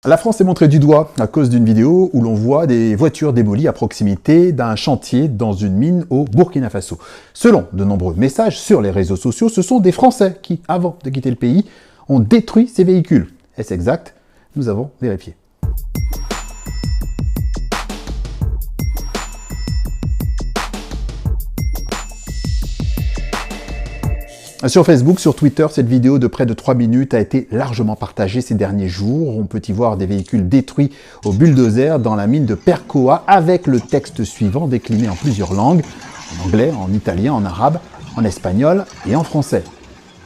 La France est montrée du doigt à cause d'une vidéo où l'on voit des voitures démolies à proximité d'un chantier dans une mine au Burkina Faso. Selon de nombreux messages sur les réseaux sociaux, ce sont des Français qui, avant de quitter le pays, ont détruit ces véhicules. Est-ce exact? Nous avons vérifié. Sur Facebook, sur Twitter, cette vidéo de près de 3 minutes a été largement partagée ces derniers jours. On peut y voir des véhicules détruits au bulldozer dans la mine de Percoa avec le texte suivant décliné en plusieurs langues, en anglais, en italien, en arabe, en espagnol et en français.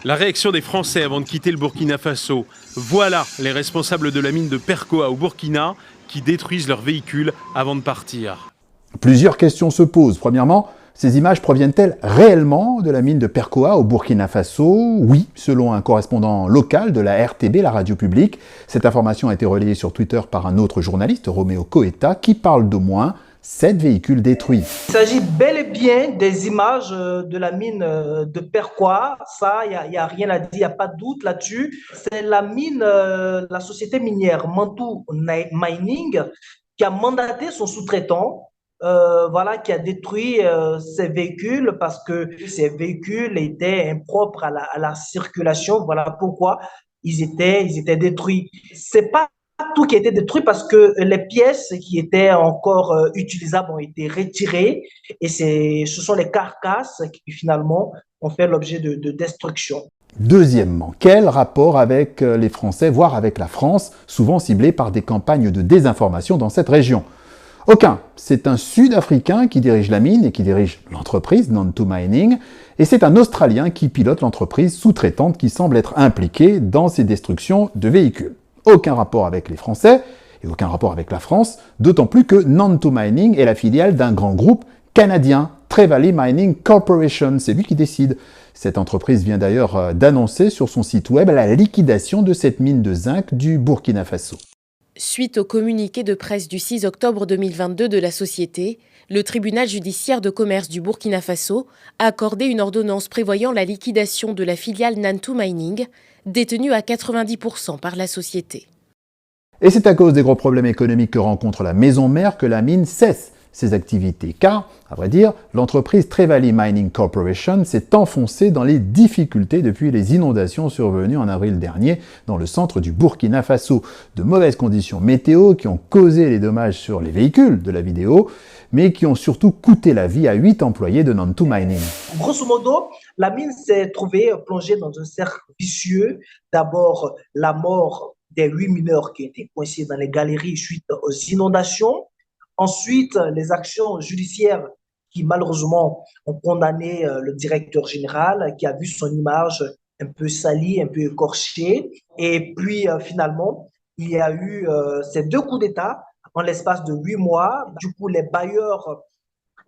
La réaction des Français avant de quitter le Burkina Faso. Voilà les responsables de la mine de Percoa au Burkina qui détruisent leurs véhicules avant de partir. Plusieurs questions se posent. Premièrement, ces images proviennent-elles réellement de la mine de Percoa au Burkina Faso? Oui, selon un correspondant local de la RTB, la radio publique. Cette information a été relayée sur Twitter par un autre journaliste, Roméo Coeta, qui parle d'au moins 7 véhicules détruits. Il s'agit bel et bien des images de la mine de Percoa. Ça, il n'y a rien à dire, il n'y a pas de doute là-dessus. C'est la mine, la société minière Mantou Mining qui a mandaté son sous-traitant qui a détruit ces véhicules parce que ces véhicules étaient impropres à la circulation. Voilà pourquoi ils étaient détruits. C'est pas tout qui a été détruit parce que les pièces qui étaient encore utilisables ont été retirées et ce sont les carcasses qui finalement ont fait l'objet de destruction. Deuxièmement, quel rapport avec les Français, voire avec la France, souvent ciblée par des campagnes de désinformation dans cette région? Aucun. C'est un Sud-Africain qui dirige la mine et qui dirige l'entreprise Nantou Mining, et c'est un Australien qui pilote l'entreprise sous-traitante qui semble être impliquée dans ces destructions de véhicules. Aucun rapport avec les Français et aucun rapport avec la France, d'autant plus que Nantou Mining est la filiale d'un grand groupe canadien, Trevally Mining Corporation, c'est lui qui décide. Cette entreprise vient d'ailleurs d'annoncer sur son site web la liquidation de cette mine de zinc du Burkina Faso. Suite au communiqué de presse du 6 octobre 2022 de la société, le tribunal judiciaire de commerce du Burkina Faso a accordé une ordonnance prévoyant la liquidation de la filiale Nantou Mining, détenue à 90% par la société. Et c'est à cause des gros problèmes économiques que rencontre la maison mère que la mine cesse ses activités, car, à vrai dire, l'entreprise Trevally Mining Corporation s'est enfoncée dans les difficultés depuis les inondations survenues en avril dernier dans le centre du Burkina Faso. De mauvaises conditions météo qui ont causé les dommages sur les véhicules de la vidéo, mais qui ont surtout coûté la vie à 8 employés de Nantou Mining. Grosso modo, la mine s'est trouvée plongée dans un cercle vicieux. D'abord, la mort des 8 mineurs qui étaient coincés dans les galeries suite aux inondations. Ensuite, les actions judiciaires qui malheureusement ont condamné le directeur général qui a vu son image un peu salie, un peu écorchée. Et puis finalement, il y a eu ces 2 coups d'État en l'espace de 8 mois. Du coup, les bailleurs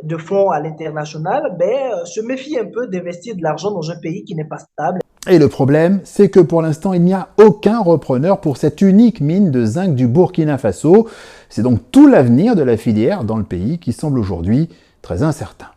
de fonds à l'international se méfient un peu d'investir de l'argent dans un pays qui n'est pas stable. Et le problème, c'est que pour l'instant, il n'y a aucun repreneur pour cette unique mine de zinc du Burkina Faso. C'est donc tout l'avenir de la filière dans le pays qui semble aujourd'hui très incertain.